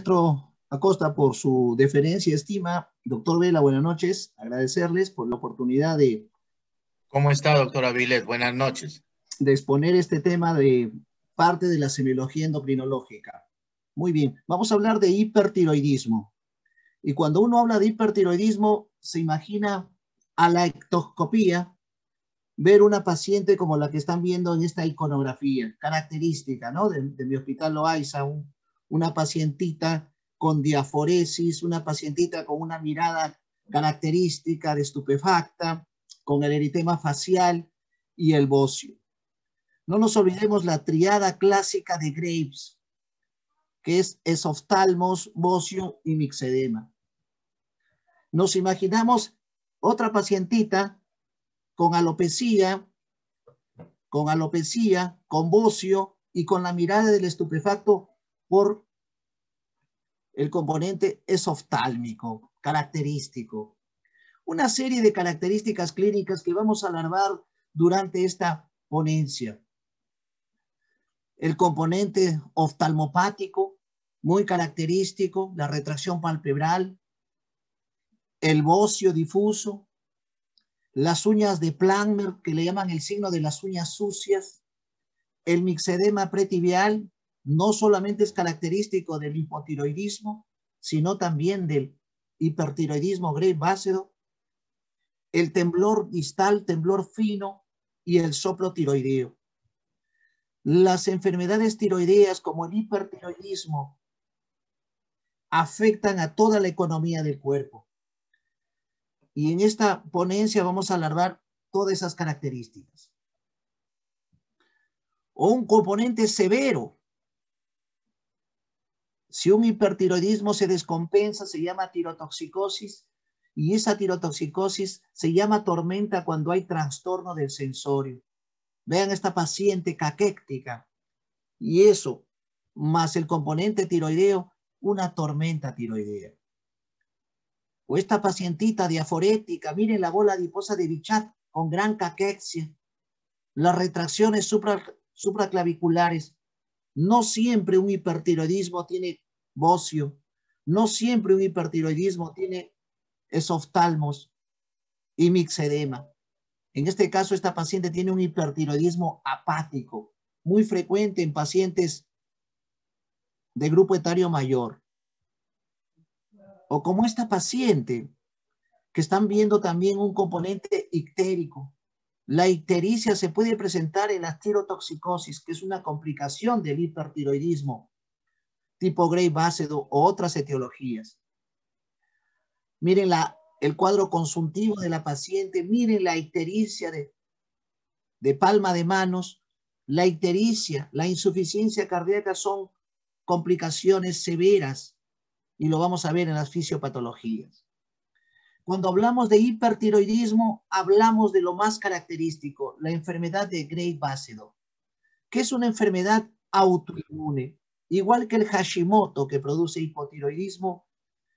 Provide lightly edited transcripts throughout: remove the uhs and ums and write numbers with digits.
Maestro Acosta, por su deferencia y estima. Doctor Vela, buenas noches. Agradecerles por la oportunidad ¿Cómo está, doctora Avilés? Buenas noches. de exponer este tema de parte de la semiología endocrinológica. Muy bien, vamos a hablar de hipertiroidismo. Y cuando uno habla de hipertiroidismo, se imagina a la ectoscopía, ver una paciente como la que están viendo en esta iconografía, característica, ¿no? De mi hospital Loaiza, una pacientita con diaforesis, una pacientita con una mirada característica de estupefacta, con el eritema facial y el bocio. No nos olvidemos la triada clásica de Graves, que es esoftalmos, bocio y mixedema. Nos imaginamos otra pacientita con alopecia, con bocio y con la mirada del estupefacto por el componente esoftálmico, característico. Una serie de características clínicas que vamos a alargar durante esta ponencia. El componente oftalmopático, muy característico, la retracción palpebral, el bocio difuso, las uñas de Planmer, que le llaman el signo de las uñas sucias, el mixedema pretibial, no solamente es característico del hipotiroidismo, sino también del hipertiroidismo Graves-Basedow, el temblor distal, temblor fino y el soplo tiroideo. Las enfermedades tiroideas como el hipertiroidismo afectan a toda la economía del cuerpo. Y en esta ponencia vamos a alargar todas esas características. O un componente severo. Si un hipertiroidismo se descompensa, se llama tirotoxicosis, y esa tirotoxicosis se llama tormenta cuando hay trastorno del sensorio. Vean esta paciente caquéctica, y eso, más el componente tiroideo, una tormenta tiroidea. O esta pacientita diaforética, miren la bola adiposa de Bichat con gran caquexia, las retracciones supraclaviculares. No siempre un hipertiroidismo tiene bocio, no siempre un hipertiroidismo tiene esoftalmos y mixedema. En este caso, esta paciente tiene un hipertiroidismo apático, muy frecuente en pacientes de grupo etario mayor. O como esta paciente, que están viendo también un componente ictérico. La ictericia se puede presentar en la tirotoxicosis, que es una complicación del hipertiroidismo, tipo Graves-Basedow o otras etiologías. Miren el cuadro consuntivo de la paciente, miren la ictericia de palma de manos, la ictericia, la insuficiencia cardíaca son complicaciones severas y lo vamos a ver en las fisiopatologías. Cuando hablamos de hipertiroidismo, hablamos de lo más característico, la enfermedad de Graves-Basedow, que es una enfermedad autoinmune, igual que el Hashimoto, que produce hipotiroidismo,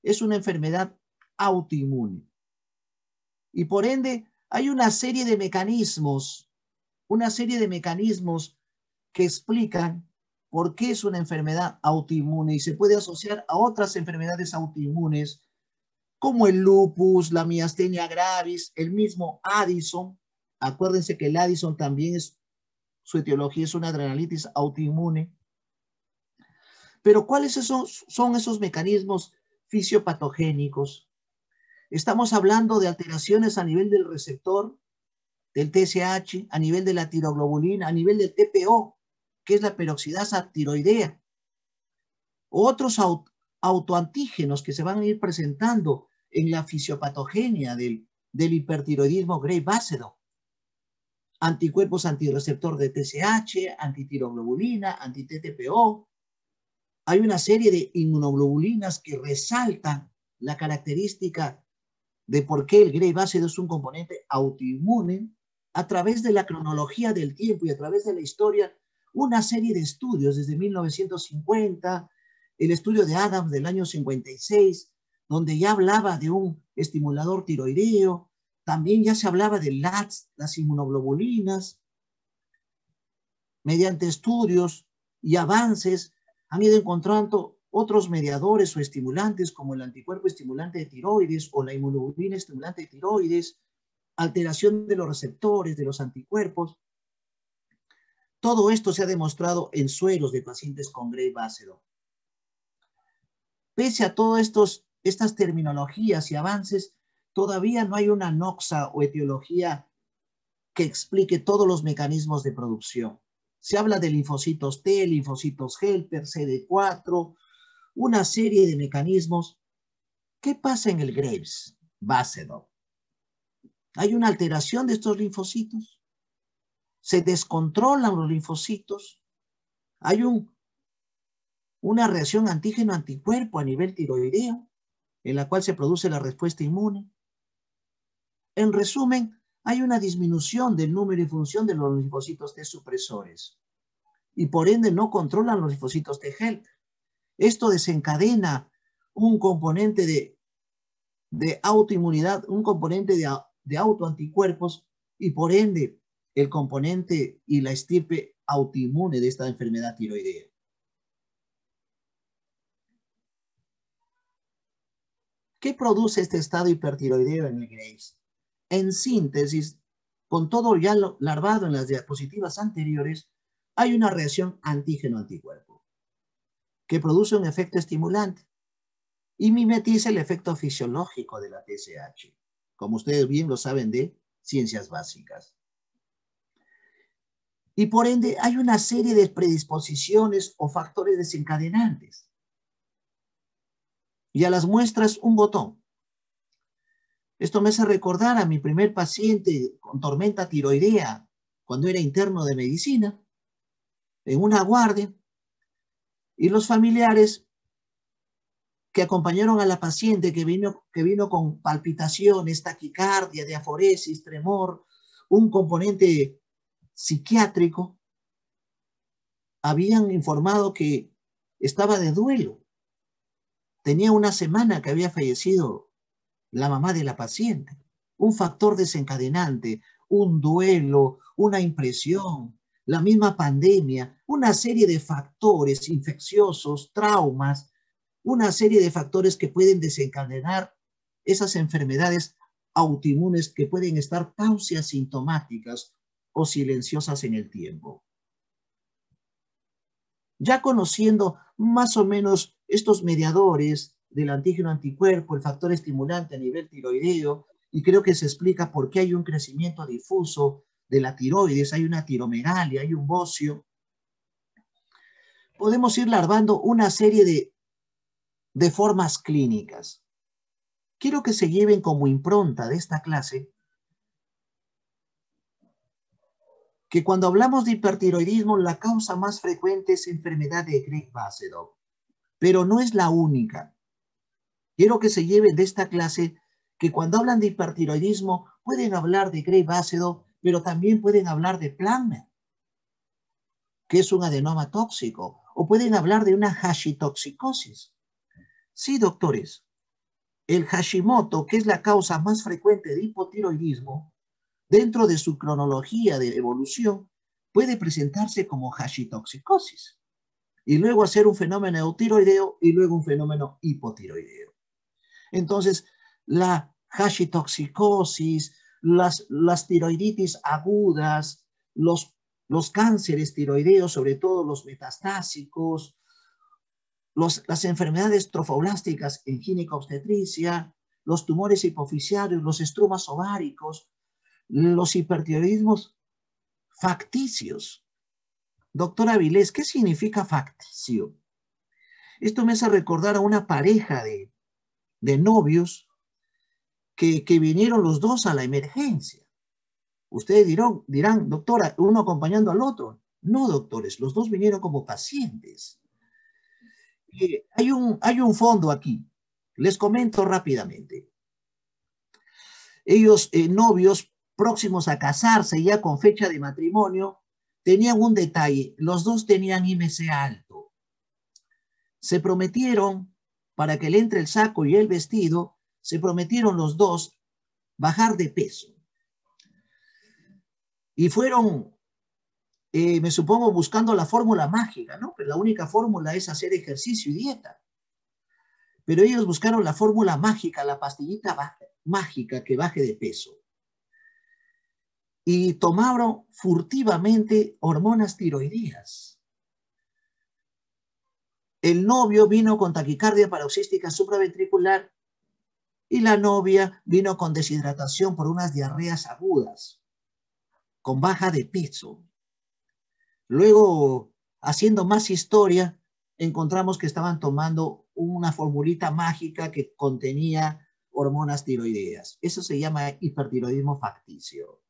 es una enfermedad autoinmune. Y por ende, hay una serie de mecanismos que explican por qué es una enfermedad autoinmune y se puede asociar a otras enfermedades autoinmunes como el lupus, la miastenia gravis, el mismo Addison. Acuérdense que el Addison también su etiología es una adrenalitis autoinmune. Pero ¿cuáles son esos mecanismos fisiopatogénicos? Estamos hablando de alteraciones a nivel del receptor, del TSH, a nivel de la tiroglobulina, a nivel del TPO, que es la peroxidasa tiroidea. Otros autoantígenos que se van a ir presentando en la fisiopatogenia del hipertiroidismo Graves-Basedow. Anticuerpos antirreceptor de TSH, antitiroglobulina, anti-TTPO. Hay una serie de inmunoglobulinas que resaltan la característica de por qué el Graves-Basedow es un componente autoinmune. A través de la cronología del tiempo y a través de la historia, una serie de estudios desde 1950, el estudio de Adams del año 56, donde ya hablaba de un estimulador tiroideo, también ya se hablaba del LATS, las inmunoglobulinas. Mediante estudios y avances han ido encontrando otros mediadores o estimulantes como el anticuerpo estimulante de tiroides o la inmunoglobulina estimulante de tiroides, alteración de los receptores de los anticuerpos. Todo esto se ha demostrado en sueros de pacientes con Graves-Basedow. Pese a todas estas terminologías y avances, todavía no hay una noxa o etiología que explique todos los mecanismos de producción. Se habla de linfocitos T, linfocitos helper, CD4, una serie de mecanismos. ¿Qué pasa en el Graves-Basedow? ¿Hay una alteración de estos linfocitos? ¿Se descontrolan los linfocitos? ¿Hay una reacción antígeno-anticuerpo a nivel tiroideo en la cual se produce la respuesta inmune? En resumen, hay una disminución del número y función de los linfocitos T supresores y por ende no controlan los linfocitos T helper. Esto desencadena un componente de autoinmunidad, un componente de autoanticuerpos y por ende el componente y la estirpe autoinmune de esta enfermedad tiroidea. ¿Qué produce este estado hipertiroideo en el Graves? En síntesis, con todo ya larvado en las diapositivas anteriores, hay una reacción antígeno-anticuerpo que produce un efecto estimulante y mimetiza el efecto fisiológico de la TSH, como ustedes bien lo saben de ciencias básicas. Y por ende hay una serie de predisposiciones o factores desencadenantes. Y a las muestras un botón. Esto me hace recordar a mi primer paciente con tormenta tiroidea cuando era interno de medicina, en una guardia, y los familiares que acompañaron a la paciente que vino con palpitaciones, taquicardia, diaforesis, tremor, un componente psiquiátrico, habían informado que estaba de duelo. Tenía una semana que había fallecido la mamá de la paciente. Un factor desencadenante, un duelo, una impresión, la misma pandemia, una serie de factores infecciosos, traumas, una serie de factores que pueden desencadenar esas enfermedades autoinmunes que pueden estar pausiasintomáticas o silenciosas en el tiempo. Ya conociendo más o menos estos mediadores del antígeno anticuerpo, el factor estimulante a nivel tiroideo, y creo que se explica por qué hay un crecimiento difuso de la tiroides, hay una tiromegalia, hay un bocio, podemos ir larvando una serie de formas clínicas. Quiero que se lleven como impronta de esta clase que cuando hablamos de hipertiroidismo, la causa más frecuente es enfermedad de Graves-Basedow, pero no es la única. Quiero que se lleven de esta clase que cuando hablan de hipertiroidismo pueden hablar de Graves-Basedow, pero también pueden hablar de Planner, que es un adenoma tóxico, o pueden hablar de una Hashimotoxicosis. Sí, doctores, el Hashimoto, que es la causa más frecuente de hipotiroidismo, dentro de su cronología de evolución, puede presentarse como Hashimotoxicosis y luego hacer un fenómeno eutiroideo y luego un fenómeno hipotiroideo. Entonces, la Hashimotoxicosis, las tiroiditis agudas, los cánceres tiroideos, sobre todo los metastásicos, las enfermedades trofoblásticas en ginecobstetricia, los tumores hipofisiarios, los estrumas ováricos, los hipertiroidismos facticios. Doctora Vilés, ¿qué significa facticio? Esto me hace recordar a una pareja de novios que vinieron los dos a la emergencia. Ustedes dirán, doctora, uno acompañando al otro. No, doctores, los dos vinieron como pacientes. Hay un fondo aquí. Les comento rápidamente. Ellos, novios, próximos a casarse ya con fecha de matrimonio, tenían un detalle. Los dos tenían IMC alto. Se prometieron, para que le entre el saco y el vestido, se prometieron los dos bajar de peso. Y fueron, me supongo, buscando la fórmula mágica, ¿no? Pero la única fórmula es hacer ejercicio y dieta. Pero ellos buscaron la fórmula mágica, la pastillita mágica que baje de peso. Y tomaron furtivamente hormonas tiroideas. El novio vino con taquicardia paroxística supraventricular y la novia vino con deshidratación por unas diarreas agudas, con baja de peso. Luego, haciendo más historia, encontramos que estaban tomando una formulita mágica que contenía hormonas tiroideas. Eso se llama hipertiroidismo facticio.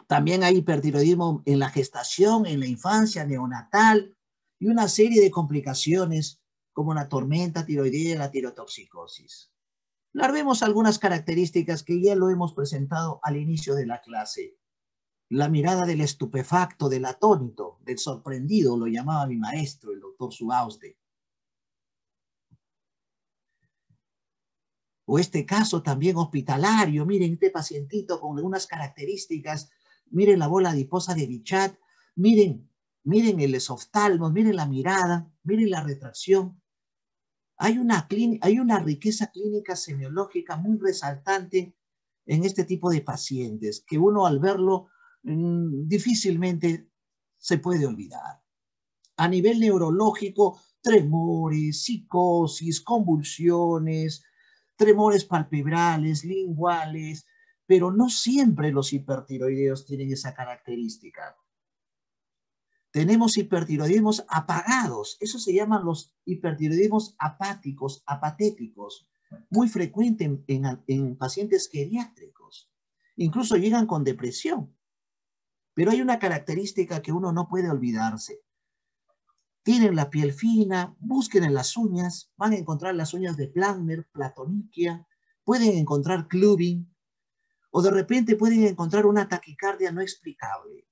También hay hipertiroidismo en la gestación, en la infancia neonatal y una serie de complicaciones como la tormenta tiroidea y la tirotoxicosis. Vemos algunas características que ya lo hemos presentado al inicio de la clase. La mirada del estupefacto, del atónito, del sorprendido, lo llamaba mi maestro, el doctor Subauste. O este caso también hospitalario, miren este pacientito con algunas características, miren la bola adiposa de Bichat, miren el esoftalmos, miren la mirada, miren la retracción. Hay una riqueza clínica semiológica muy resaltante en este tipo de pacientes, que uno al verlo difícilmente se puede olvidar. A nivel neurológico, tremores, psicosis, convulsiones, tremores palpebrales, linguales, pero no siempre los hipertiroideos tienen esa característica. Tenemos hipertiroidismos apagados, eso se llaman los hipertiroidismos apáticos, apatéticos, muy frecuente en pacientes geriátricos. Incluso llegan con depresión. Pero hay una característica que uno no puede olvidarse. Tienen la piel fina, busquen en las uñas, van a encontrar las uñas de Plantner, Platoniquia, pueden encontrar clubbing, o de repente pueden encontrar una taquicardia no explicable.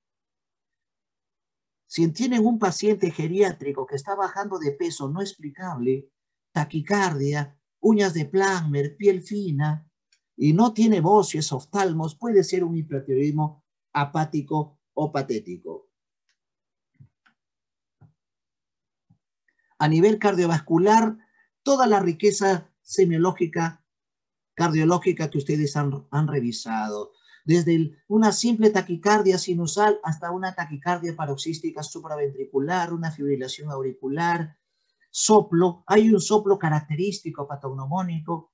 Si tienen un paciente geriátrico que está bajando de peso no explicable, taquicardia, uñas de Plantner, piel fina, y no tiene bocies, oftalmos, puede ser un hipertiroidismo apático o patético. A nivel cardiovascular, toda la riqueza semiológica, cardiológica que ustedes han revisado, desde una simple taquicardia sinusal hasta una taquicardia paroxística supraventricular, una fibrilación auricular, soplo. Hay un soplo característico patognomónico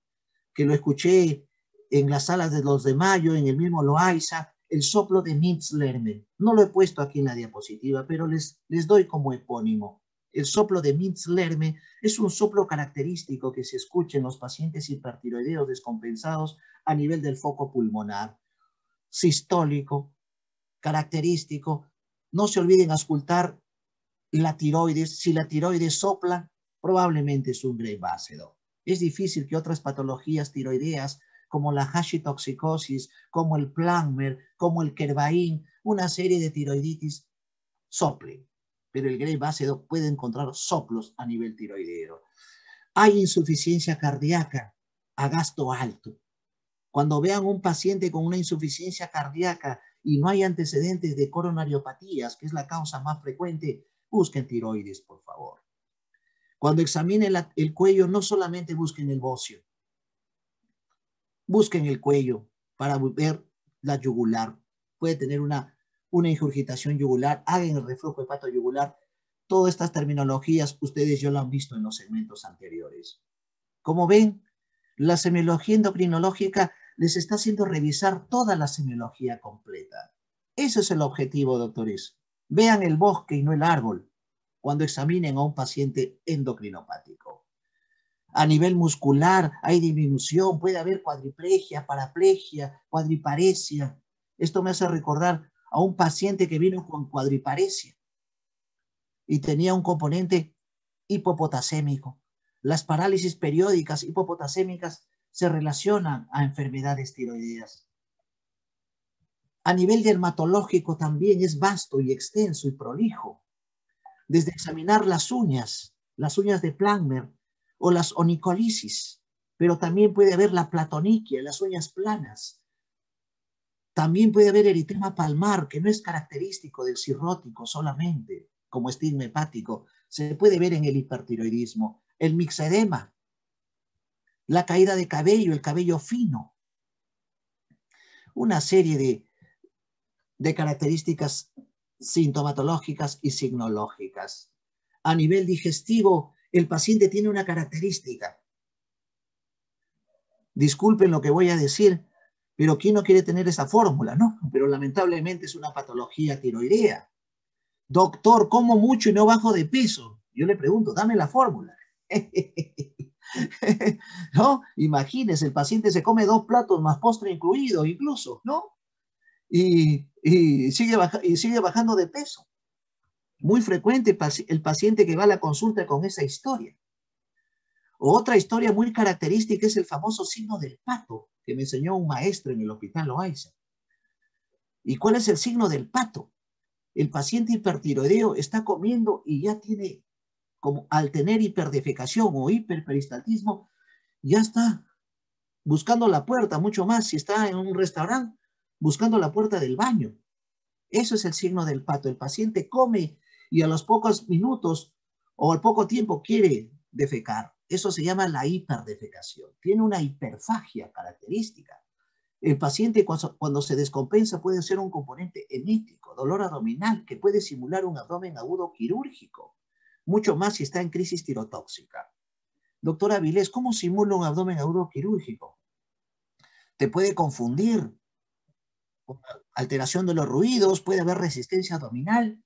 que lo escuché en las salas de los de Mayo, en el mismo Loaiza, el soplo de Mintz-Lerner. No lo he puesto aquí en la diapositiva, pero les doy como epónimo. El soplo de Mintz-Lerner es un soplo característico que se escucha en los pacientes hipertiroideos descompensados a nivel del foco pulmonar. Sistólico, característico. No se olviden auscultar la tiroides. Si la tiroides sopla, probablemente es un Graves ácido. Es difícil que otras patologías tiroideas como la hashitoxicosis, como el Plantner, como el Kervain, una serie de tiroiditis soplen. Pero el Graves ácido puede encontrar soplos a nivel tiroideo. Hay insuficiencia cardíaca a gasto alto. Cuando vean un paciente con una insuficiencia cardíaca y no hay antecedentes de coronariopatías, que es la causa más frecuente, busquen tiroides, por favor. Cuando examinen el cuello, no solamente busquen el bocio. Busquen el cuello para ver la yugular. Puede tener una ingurgitación yugular, hagan el reflujo hepatoyugular. Todas estas terminologías ustedes ya lo han visto en los segmentos anteriores. Como ven, la semiología endocrinológica les está haciendo revisar toda la semiología completa. Ese es el objetivo, doctores. Vean el bosque y no el árbol cuando examinen a un paciente endocrinopático. A nivel muscular hay disminución, puede haber cuadriplegia, paraplegia, cuadriparesia. Esto me hace recordar a un paciente que vino con cuadriparesia y tenía un componente hipopotasémico. Las parálisis periódicas hipopotasémicas se relacionan a enfermedades tiroideas. A nivel dermatológico también es vasto y extenso y prolijo. Desde examinar las uñas de Plantner o las onicolisis, pero también puede haber la platoniquia, las uñas planas. También puede haber eritema palmar, que no es característico del cirrótico solamente, como estigma hepático, se puede ver en el hipertiroidismo, el mixedema, la caída de cabello, el cabello fino, una serie de características sintomatológicas y signológicas. A nivel digestivo, el paciente tiene una característica. Disculpen lo que voy a decir, pero ¿quién no quiere tener esa fórmula? No, pero lamentablemente es una patología tiroidea. Doctor, como mucho y no bajo de peso. Yo le pregunto, dame la fórmula. ¿No? Imagínese, el paciente se come 2 platos más postre incluido, incluso, ¿no? Y sigue bajando de peso. Muy frecuente el paciente que va a la consulta con esa historia. Otra historia muy característica es el famoso signo del pato que me enseñó un maestro en el Hospital Loaiza. ¿Y cuál es el signo del pato? El paciente hipertiroideo está comiendo y ya tiene, como al tener hiperdefecación o hiperperistaltismo, ya está buscando la puerta, mucho más si está en un restaurante, buscando la puerta del baño. Eso es el signo del pato. El paciente come y a los pocos minutos o al poco tiempo quiere defecar. Eso se llama la hiperdefecación. Tiene una hiperfagia característica. El paciente cuando se descompensa puede ser un componente emético, dolor abdominal, que puede simular un abdomen agudo quirúrgico. Mucho más si está en crisis tirotóxica. Doctora Vilés, ¿cómo simula un abdomen agudo quirúrgico? Te puede confundir. Alteración de los ruidos, puede haber resistencia abdominal.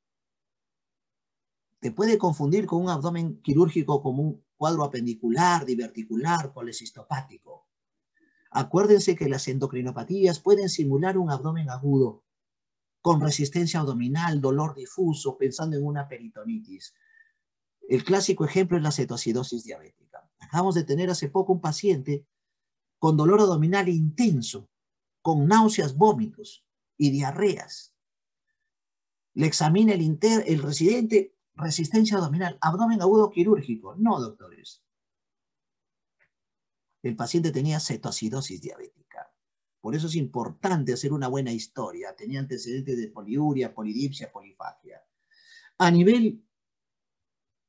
Te puede confundir con un abdomen quirúrgico como un cuadro apendicular, diverticular, policistopático. Acuérdense que las endocrinopatías pueden simular un abdomen agudo con resistencia abdominal, dolor difuso, pensando en una peritonitis. El clásico ejemplo es la cetoacidosis diabética. Acabamos de tener hace poco un paciente con dolor abdominal intenso, con náuseas, vómitos y diarreas. Le examina el residente, resistencia abdominal, abdomen agudo quirúrgico. No, doctores. El paciente tenía cetoacidosis diabética. Por eso es importante hacer una buena historia. Tenía antecedentes de poliuria, polidipsia, polifagia. A nivel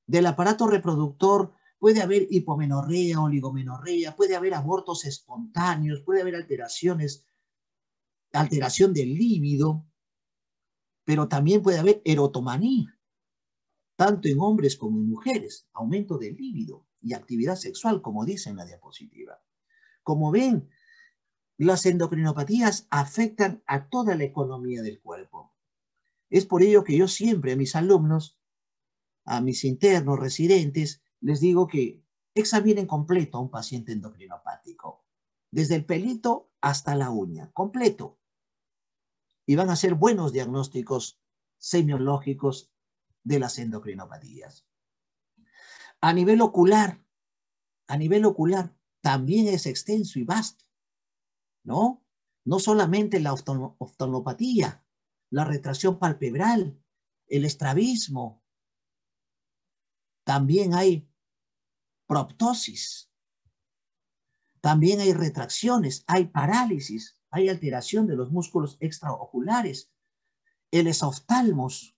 del aparato reproductor puede haber hipomenorrea, oligomenorrea, puede haber abortos espontáneos, puede haber alteración del líbido, pero también puede haber erotomanía, tanto en hombres como en mujeres, aumento del líbido y actividad sexual, como dice en la diapositiva. Como ven, las endocrinopatías afectan a toda la economía del cuerpo. Es por ello que yo siempre a mis alumnos, a mis internos, residentes, les digo que examinen completo a un paciente endocrinopático, desde el pelito hasta la uña, completo. Y van a hacer buenos diagnósticos semiológicos de las endocrinopatías. A nivel ocular también es extenso y vasto, ¿no? No solamente la oftalmopatía, la retracción palpebral, el estrabismo, también hay proptosis, también hay retracciones, hay parálisis, hay alteración de los músculos extraoculares, el esoftalmos,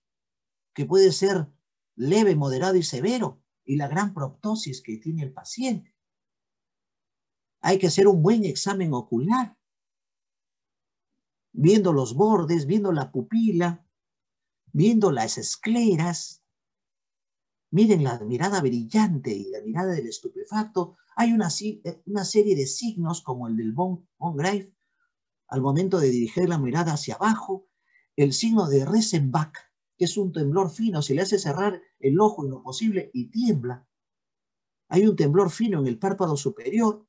que puede ser leve, moderado y severo, y la gran proptosis que tiene el paciente. Hay que hacer un buen examen ocular, viendo los bordes, viendo la pupila, viendo las escleras. Miren la mirada brillante y la mirada del estupefacto. Hay una serie de signos como el del von Graef al momento de dirigir la mirada hacia abajo. El signo de Reichenbach, que es un temblor fino, se le hace cerrar el ojo en lo posible y tiembla. Hay un temblor fino en el párpado superior.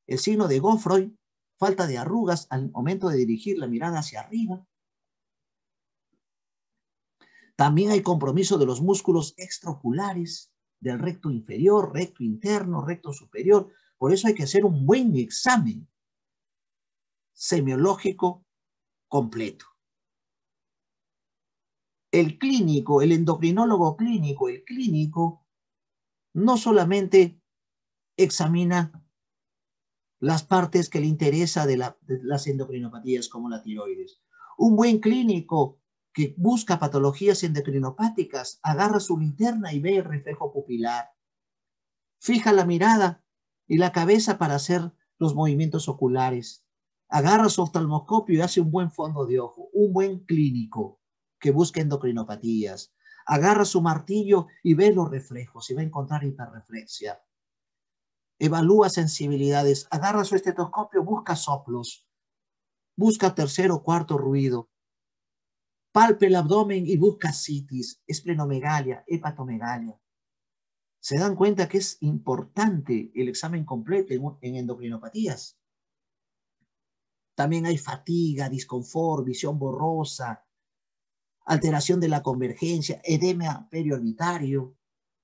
El signo de Goffroy, falta de arrugas al momento de dirigir la mirada hacia arriba. También hay compromiso de los músculos extraoculares, del recto inferior, recto interno, recto superior. Por eso hay que hacer un buen examen semiológico completo. El clínico, el endocrinólogo clínico, el clínico, no solamente examina las partes que le interesa de las endocrinopatías como la tiroides. Un buen clínico que busca patologías endocrinopáticas, agarra su linterna y ve el reflejo pupilar. Fija la mirada y la cabeza para hacer los movimientos oculares. Agarra su oftalmoscopio y hace un buen fondo de ojo, un buen clínico que busca endocrinopatías. Agarra su martillo y ve los reflejos y va a encontrar hiperreflexia. Evalúa sensibilidades, agarra su estetoscopio, busca soplos, busca tercer o cuarto ruido. Palpe el abdomen y busca citis, esplenomegalia, hepatomegalia. Se dan cuenta que es importante el examen completo en endocrinopatías. También hay fatiga, disconfort, visión borrosa, alteración de la convergencia, edema periorbitario,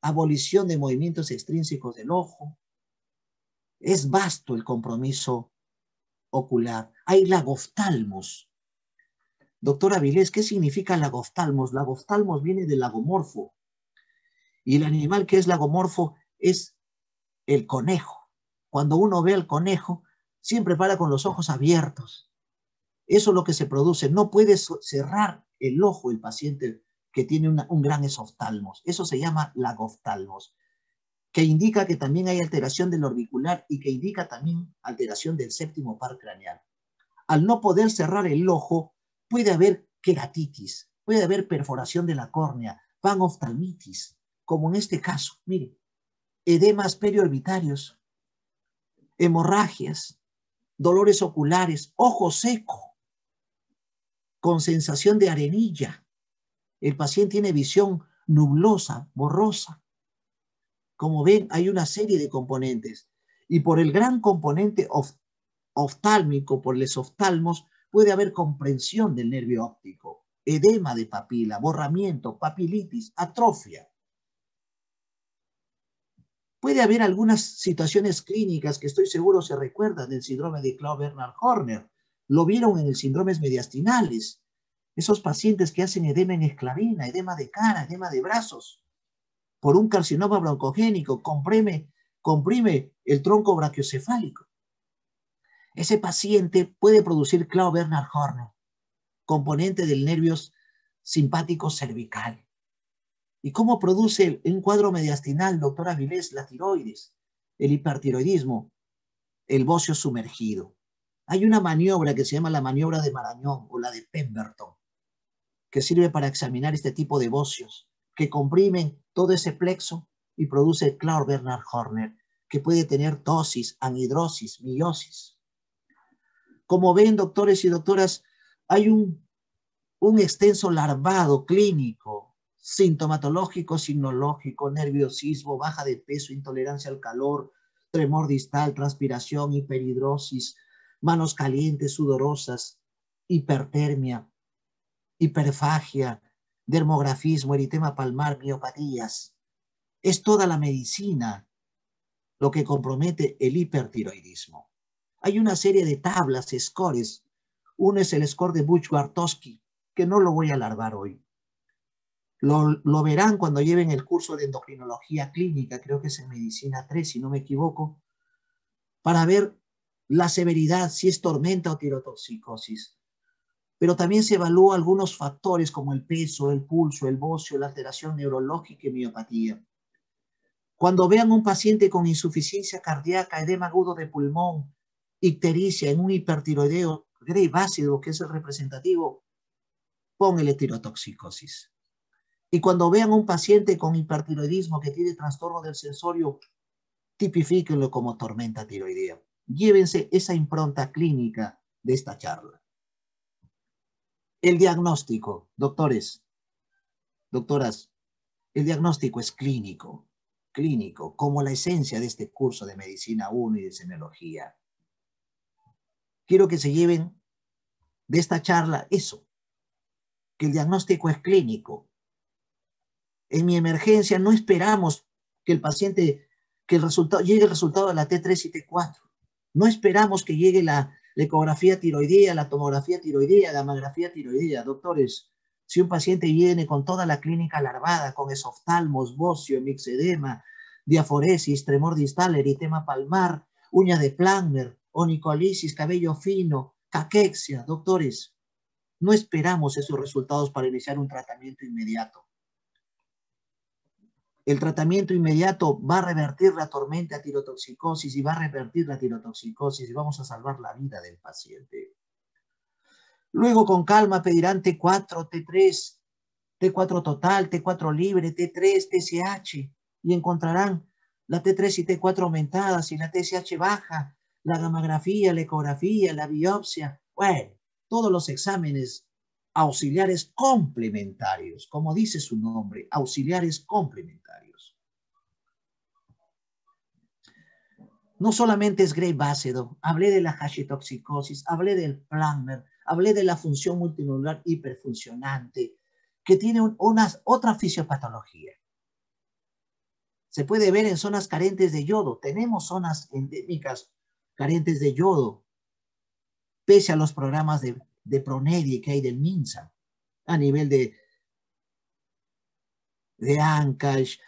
abolición de movimientos extrínsecos del ojo. Es vasto el compromiso ocular. Hay lagoftalmos. Doctora Avilés, ¿qué significa lagoftalmos? Lagoftalmos viene del lagomorfo. Y el animal que es lagomorfo es el conejo. Cuando uno ve al conejo, siempre para con los ojos abiertos. Eso es lo que se produce. No puede cerrar el ojo el paciente que tiene un gran esoftalmos. Eso se llama lagoftalmos, que indica que también hay alteración del orbicular y que indica también alteración del séptimo par craneal. Al no poder cerrar el ojo, puede haber queratitis, puede haber perforación de la córnea, panoftalmitis, como en este caso. Mire, edemas periorbitarios, hemorragias, dolores oculares, ojo seco, con sensación de arenilla. El paciente tiene visión nublosa, borrosa. Como ven, hay una serie de componentes. Y por el gran componente oftálmico, por el esoftalmos, puede haber comprensión del nervio óptico, edema de papila, borramiento, papilitis, atrofia. Puede haber algunas situaciones clínicas que estoy seguro se recuerdan del síndrome de Claude-Bernard-Horner. Lo vieron en el síndromes mediastinales. Esos pacientes que hacen edema en esclavina, edema de cara, edema de brazos, por un carcinoma broncogénico, comprime el tronco brachiocefálico. Ese paciente puede producir Claude-Bernard-Horner, componente del nervio simpático cervical. ¿Y cómo produce un cuadro mediastinal, doctora Avilés? La tiroides, el hipertiroidismo, el bocio sumergido. Hay una maniobra que se llama la maniobra de Marañón o la de Pemberton, que sirve para examinar este tipo de bocios, que comprimen todo ese plexo y produce Claude-Bernard-Horner, que puede tener tosis, anhidrosis, miosis. Como ven, doctores y doctoras, hay un extenso larvado clínico, sintomatológico, signológico, nerviosismo, baja de peso, intolerancia al calor, tremor distal, transpiración, hiperhidrosis, manos calientes, sudorosas, hipertermia, hiperfagia, dermografismo, eritema palmar, miopatías. Es toda la medicina lo que compromete el hipertiroidismo. Hay una serie de tablas, scores. Uno es el score de Buch-Bartowski, que no lo voy a alargar hoy. Lo verán cuando lleven el curso de endocrinología clínica, creo que es en medicina 3, si no me equivoco, para ver la severidad, si es tormenta o tirotoxicosis. Pero también se evalúa algunos factores como el peso, el pulso, el bocio, la alteración neurológica y miopatía. Cuando vean un paciente con insuficiencia cardíaca, edema agudo de pulmón, ictericia en un hipertiroideo grave ácido, que es el representativo, póngale tirotoxicosis. Y cuando vean un paciente con hipertiroidismo que tiene trastorno del sensorio, tipifíquenlo como tormenta tiroidea. Llévense esa impronta clínica de esta charla. El diagnóstico, doctores, doctoras, el diagnóstico es clínico, como la esencia de este curso de Medicina 1 y de Semiología. Quiero que se lleven de esta charla eso, que el diagnóstico es clínico. En mi emergencia no esperamos que el paciente, llegue el resultado de la T3 y T4. No esperamos que llegue la ecografía tiroidea, la tomografía tiroidea, la mamografía tiroidea. Doctores, si un paciente viene con toda la clínica larvada, con esoftalmos, bocio, mixedema, diaforesis, tremor distal, eritema palmar, uña de Planner, onicolisis, cabello fino, caquexia, doctores, No esperamos esos resultados para iniciar un tratamiento inmediato. El tratamiento inmediato va a revertir la tormenta tirotoxicosis y va a revertir la tirotoxicosis y vamos a salvar la vida del paciente. Luego con calma pedirán T4, T3, T4 total, T4 libre, T3, TSH y encontrarán la T3 y T4 aumentadas y la TSH baja, la gamografía, la ecografía, la biopsia, bueno, todos los exámenes auxiliares complementarios, como dice su nombre, auxiliares complementarios. No solamente es Gray-Basedow, hablé de la hashitoxicosis, hablé del Plummer, hablé de la función multinodular hiperfuncionante, que tiene otra fisiopatología. Se puede ver en zonas carentes de yodo. Tenemos zonas endémicas carentes de yodo, pese a los programas de PRONEDI que hay del MINSA, a nivel de Ancash,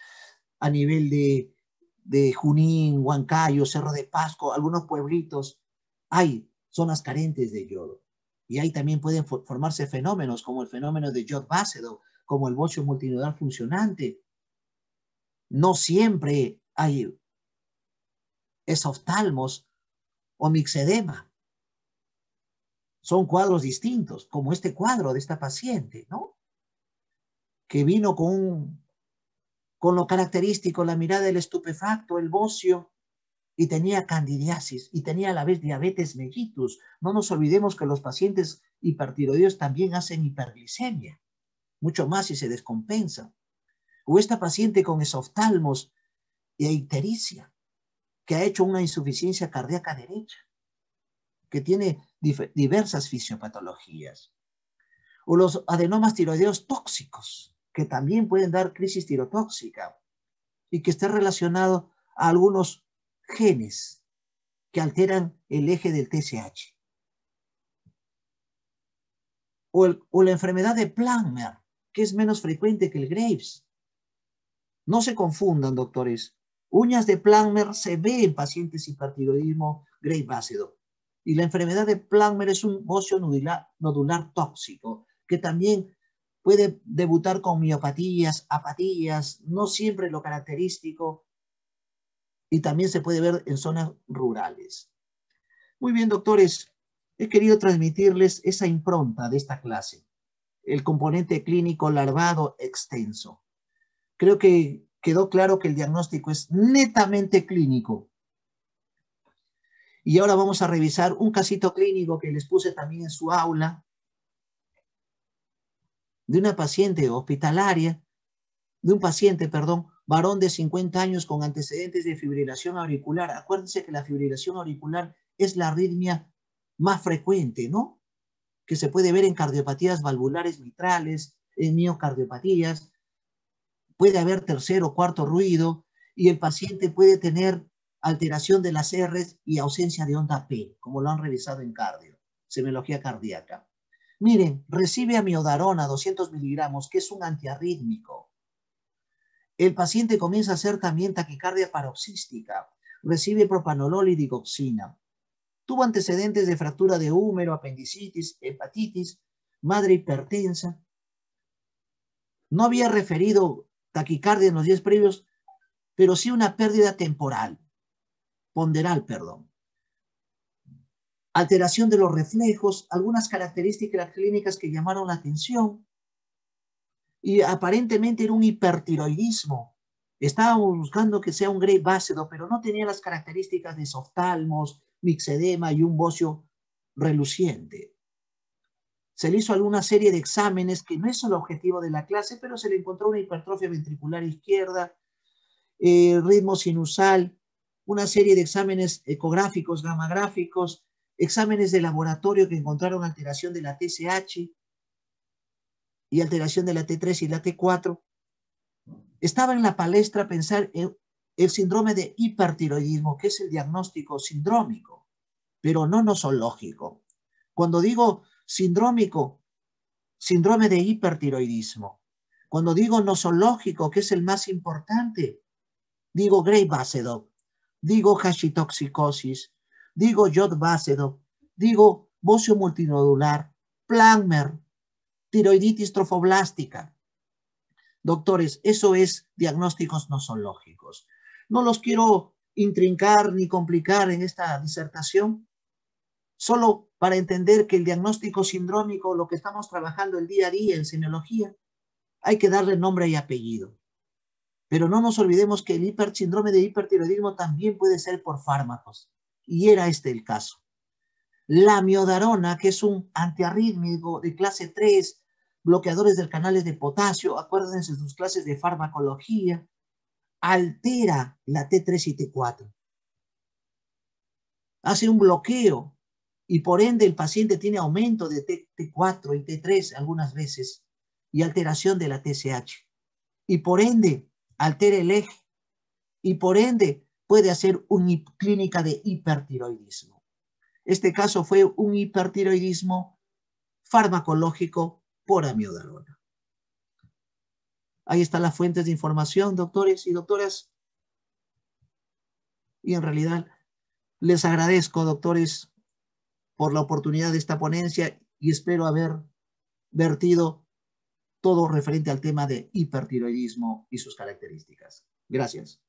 a nivel de Junín, Huancayo, Cerro de Pasco, algunos pueblitos, hay zonas carentes de yodo. Y ahí también pueden formarse fenómenos como el fenómeno de Jod-Basedow, como el bocio multinodal funcionante. No siempre hay esoftalmos o mixedema. Son cuadros distintos, como este cuadro de esta paciente, ¿no? Que vino con lo característico, la mirada del estupefacto, el bocio, y tenía candidiasis, y tenía a la vez diabetes mellitus. No nos olvidemos que los pacientes hipertiroideos también hacen hiperglicemia, mucho más si se descompensa. O esta paciente con esoftalmos e ictericia, que ha hecho una insuficiencia cardíaca derecha, que tiene diversas fisiopatologías. O los adenomas tiroideos tóxicos, que también pueden dar crisis tirotóxica y que está relacionado a algunos genes que alteran el eje del TSH. O la enfermedad de Plummer, que es menos frecuente que el Graves. No se confundan, doctores. Uñas de Plummer se ve en pacientes hipertiroidismo Graves-Basedow. Y la enfermedad de Plummer es un bocio nodular tóxico, que también puede debutar con miopatías, apatías, no siempre lo característico, y también se puede ver en zonas rurales. Muy bien, doctores, he querido transmitirles esa impronta de esta clase, el componente clínico larvado extenso. Creo que quedó claro que el diagnóstico es netamente clínico. Y ahora vamos a revisar un casito clínico que les puse también en su aula, de una paciente hospitalaria, varón de 50 años con antecedentes de fibrilación auricular. Acuérdense que la fibrilación auricular es la arritmia más frecuente, ¿no? Que se puede ver en cardiopatías valvulares mitrales, en miocardiopatías. Puede haber tercer o cuarto ruido y el paciente puede tener alteración de las R's y ausencia de onda P, como lo han revisado en cardio, semiología cardíaca. Miren, recibe amiodarona 200 miligramos, que es un antiarrítmico. El paciente comienza a hacer también taquicardia paroxística, recibe propanolol y digoxina. Tuvo antecedentes de fractura de húmero, apendicitis, hepatitis, madre hipertensa. No había referido taquicardia en los 10 previos, pero sí una pérdida ponderal. Alteración de los reflejos, algunas características clínicas que llamaron la atención. Y aparentemente era un hipertiroidismo. Estábamos buscando que sea un Graves-Basedow, pero no tenía las características de esoftalmos, mixedema y un bocio reluciente. Se le hizo alguna serie de exámenes que no es el objetivo de la clase, pero se le encontró una hipertrofia ventricular izquierda, ritmo sinusal, una serie de exámenes ecográficos, gamagráficos, exámenes de laboratorio que encontraron alteración de la TSH y alteración de la T3 y la T4. Estaba en la palestra pensar en el síndrome de hipertiroidismo, que es el diagnóstico sindrómico, pero no nosológico. Cuando digo sindrómico, síndrome de hipertiroidismo. Cuando digo nosológico, que es el más importante, digo Graves-Basedow, digo hashitoxicosis, digo Jod-Basedow, digo bocio multinodular, Planmer, tiroiditis trofoblástica. Doctores, eso es diagnósticos nosológicos. No los quiero intrincar ni complicar en esta disertación, solo para entender que el diagnóstico sindrómico, lo que estamos trabajando el día a día en semiología, hay que darle nombre y apellido. Pero no nos olvidemos que el síndrome de hipertiroidismo también puede ser por fármacos. Y era este el caso. La miodarona, que es un antiarrítmico de clase 3, bloqueadores del canales de potasio, acuérdense de sus clases de farmacología, altera la T3 y T4. Hace un bloqueo y por ende el paciente tiene aumento de T4 y T3 algunas veces y alteración de la TSH. Y por ende altera el eje y por ende puede hacer una clínica de hipertiroidismo. Este caso fue un hipertiroidismo farmacológico por amiodarona. Ahí están las fuentes de información, doctores y doctoras. Y en realidad les agradezco, doctores, por la oportunidad de esta ponencia y espero haber vertido todo referente al tema de hipertiroidismo y sus características. Gracias.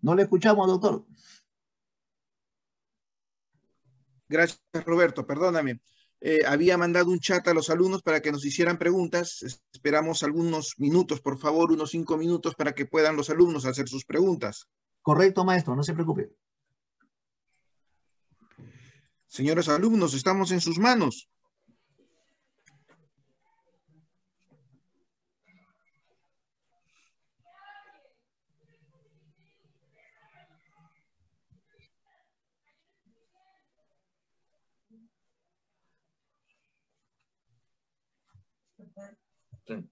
No le escuchamos, doctor. Gracias, Roberto. Perdóname. Había mandado un chat a los alumnos para que nos hicieran preguntas. Esperamos algunos minutos, por favor, unos 5 minutos para que puedan los alumnos hacer sus preguntas. Correcto, maestro, no se preocupe. Señores alumnos, estamos en sus manos. Sí.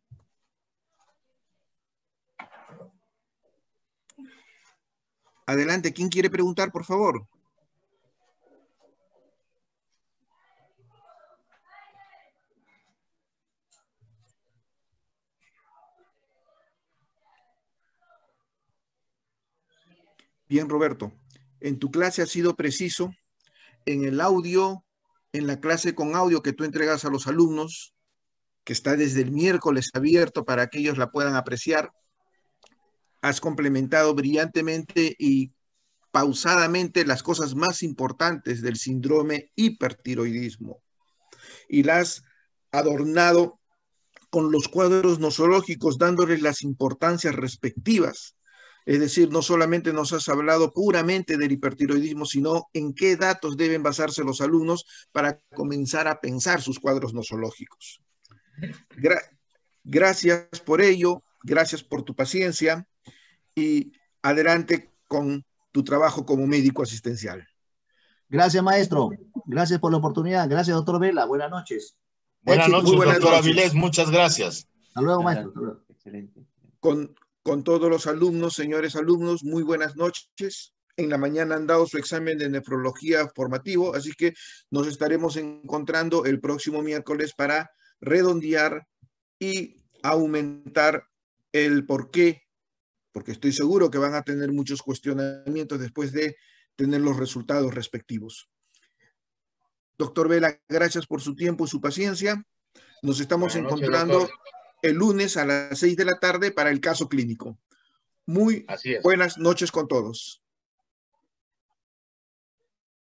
Adelante, ¿quién quiere preguntar, por favor? Bien, Roberto. En tu clase has sido preciso. En el audio, en la clase con audio que tú entregas a los alumnos, que está desde el miércoles abierto para que ellos la puedan apreciar, has complementado brillantemente y pausadamente las cosas más importantes del síndrome hipertiroidismo y la has adornado con los cuadros nosológicos dándoles las importancias respectivas. Es decir, no solamente nos has hablado puramente del hipertiroidismo, sino en qué datos deben basarse los alumnos para comenzar a pensar sus cuadros nosológicos. Gracias por ello, gracias por tu paciencia y adelante con tu trabajo como médico asistencial. Gracias, maestro. Gracias por la oportunidad. Gracias, doctor Vela. Buenas noches. Buenas Éxito. noches, buenas doctor noches. Avilés. Muchas gracias. Hasta luego, maestro. Hasta luego. Excelente. Con todos los alumnos, señores alumnos, muy buenas noches. En la mañana han dado su examen de nefrología formativo, así que nos estaremos encontrando el próximo miércoles para redondear y aumentar el por qué, porque estoy seguro que van a tener muchos cuestionamientos después de tener los resultados respectivos. Doctor Vela, gracias por su tiempo y su paciencia. Nos estamos Buenas noches, encontrando doctor. el lunes a las 6 de la tarde para el caso clínico. Muy Así es. buenas noches con todos.